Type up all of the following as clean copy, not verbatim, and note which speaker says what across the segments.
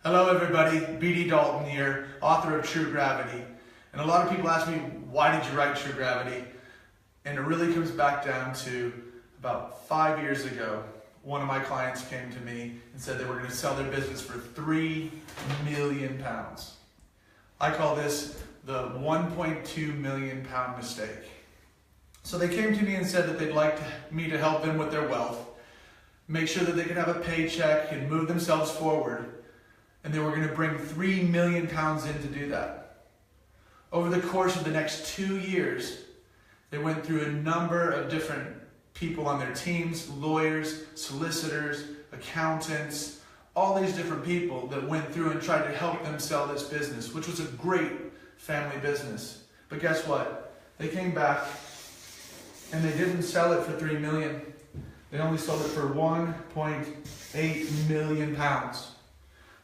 Speaker 1: Hello everybody, B.D. Dalton here, author of True Gravity. And a lot of people ask me, why did you write True Gravity? And it really comes back down to about 5 years ago, one of my clients came to me and said they were going to sell their business for £3 million. I call this the £1.2 million mistake. So they came to me and said that they'd like me to help them with their wealth, make sure that they could have a paycheck and move themselves forward. And they were going to bring £3 million in to do that. Over the course of the next 2 years, they went through a number of different people on their teams, lawyers, solicitors, accountants, all these different people that went through and tried to help them sell this business, which was a great family business. But guess what? They came back and they didn't sell it for £3 million. They only sold it for £1.8 million.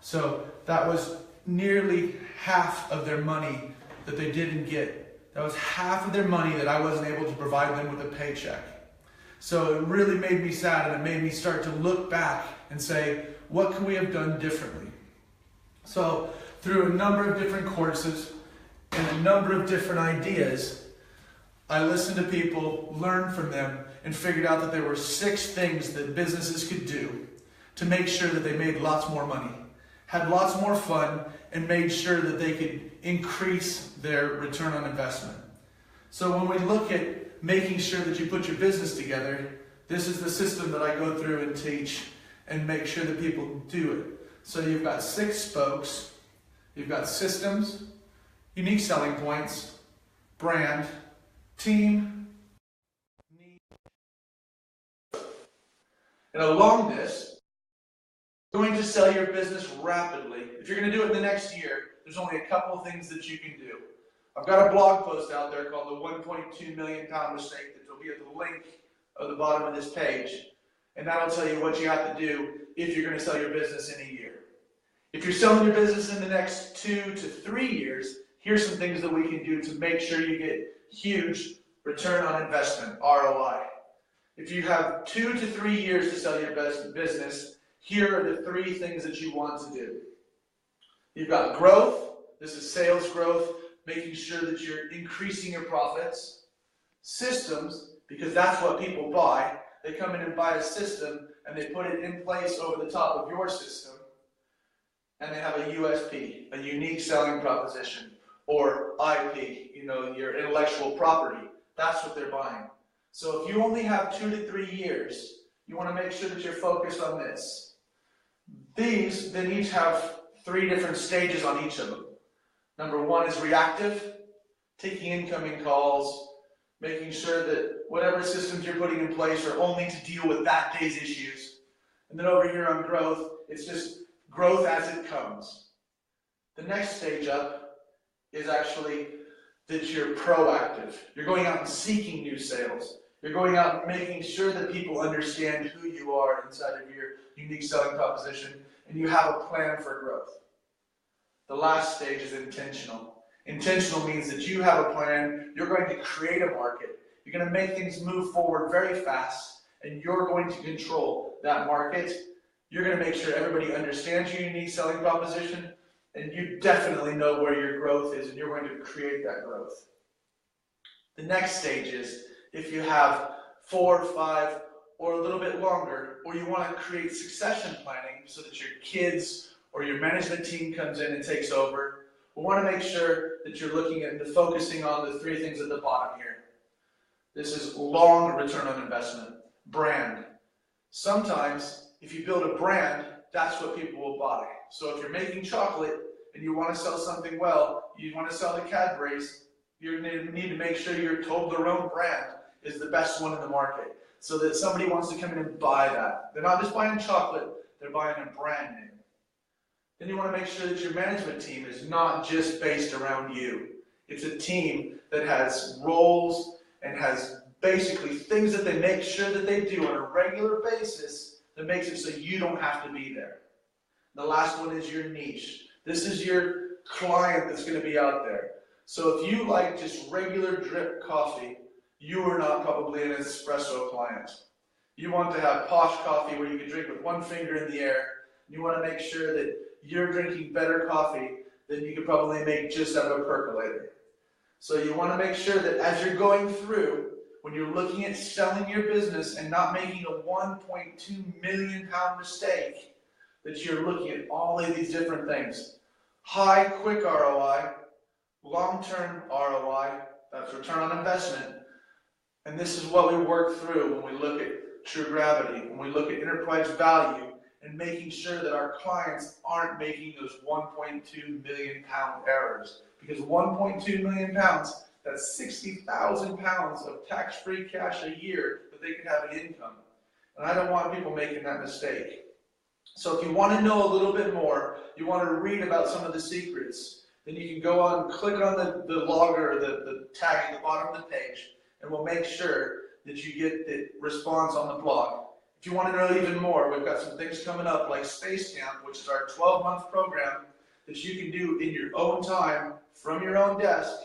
Speaker 1: So that was nearly half of their money that they didn't get. That was half of their money that I wasn't able to provide them with a paycheck. So it really made me sad, and it made me start to look back and say, what can we have done differently? So through a number of different courses and a number of different ideas, I listened to people, learned from them, and figured out that there were 6 things that businesses could do to make sure that they made lots more money, had lots more fun, and made sure that they could increase their return on investment. So when we look at making sure that you put your business together, this is the system that I go through and teach and make sure that people do it. So you've got 6 spokes, you've got systems, unique selling points, brand, team, need. And along this, going to sell your business rapidly. If you're going to do it in the next year, there's only a couple of things that you can do. I've got a blog post out there called the $1.2 million mistake that will be at the link at the bottom of this page. And that'll tell you what you have to do if you're going to sell your business in a year. If you're selling your business in the next 2 to 3 years, here's some things that we can do to make sure you get huge return on investment, ROI. If you have 2 to 3 years to sell your business, here are the 3 things that you want to do. You've got growth. This is sales growth, making sure that you're increasing your profits. Systems, because that's what people buy. They come in and buy a system, and they put it in place over the top of your system, and they have a USP, a unique selling proposition, or IP, your intellectual property. That's what they're buying. So if you only have 2 to 3 years, you want to make sure that you're focused on this. These then each have 3 different stages on each of them. Number 1 is reactive, taking incoming calls, making sure that whatever systems you're putting in place are only to deal with that day's issues. And then over here on growth, it's just growth as it comes. The next stage up is actually that you're proactive. You're going out and seeking new sales. You're going out and making sure that people understand who you are inside of your unique selling proposition, and you have a plan for growth. The last stage is intentional. Intentional means that you have a plan, you're going to create a market, you're going to make things move forward very fast, and you're going to control that market. You're going to make sure everybody understands your unique selling proposition, and you definitely know where your growth is, and you're going to create that growth. The next stage is if you have 4, 5, or a little bit longer, or you want to create succession planning so that your kids or your management team comes in and takes over, we want to make sure that you're looking at and focusing on the 3 things at the bottom here. This is long return on investment. Brand. Sometimes, if you build a brand, that's what people will buy. So if you're making chocolate and you want to sell something well, you want to sell the Cadbury's, you need to make sure your Toblerone brand is the best one in the market, so that somebody wants to come in and buy that. They're not just buying chocolate, they're buying a brand name. Then you want to make sure that your management team is not just based around you. It's a team that has roles and has basically things that they make sure that they do on a regular basis that makes it so you don't have to be there. The last one is your niche. This is your client that's going to be out there. So if you like just regular drip coffee, you are not probably an espresso client. You want to have posh coffee where you can drink with one finger in the air. You want to make sure that you're drinking better coffee than you could probably make just out of a percolator. So you want to make sure that as you're going through, when you're looking at selling your business and not making a 1.2 million pound mistake, that you're looking at all of these different things. High, quick ROI, long-term ROI, that's return on investment. And this is what we work through when we look at True Gravity, when we look at enterprise value, and making sure that our clients aren't making those 1.2 million pound errors. Because 1.2 million pounds, that's 60,000 pounds of tax-free cash a year that they can have in income. And I don't want people making that mistake. So if you want to know a little bit more, you want to read about some of the secrets, then you can go on, click on the logger, the tag at the bottom of the page, and we'll make sure that you get the response on the blog. If you want to know even more, we've got some things coming up like Space Camp, which is our 12-month program that you can do in your own time, from your own desk,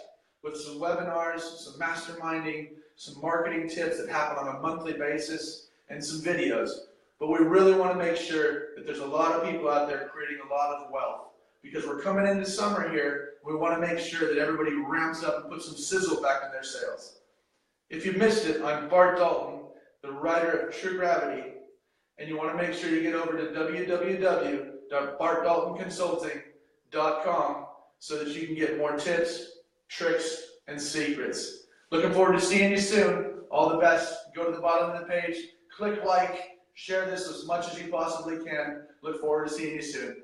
Speaker 1: with some webinars, some masterminding, some marketing tips that happen on a monthly basis, and some videos. But we really want to make sure that there's a lot of people out there creating a lot of wealth. Because we're coming into summer here, we want to make sure that everybody ramps up and puts some sizzle back in their sales. If you missed it, I'm Bart Dalton, the writer of True Gravity, and you want to make sure you get over to www.bartdaltonconsulting.com so that you can get more tips, tricks, and secrets. Looking forward to seeing you soon. All the best. Go to the bottom of the page, click like, share this as much as you possibly can. Look forward to seeing you soon.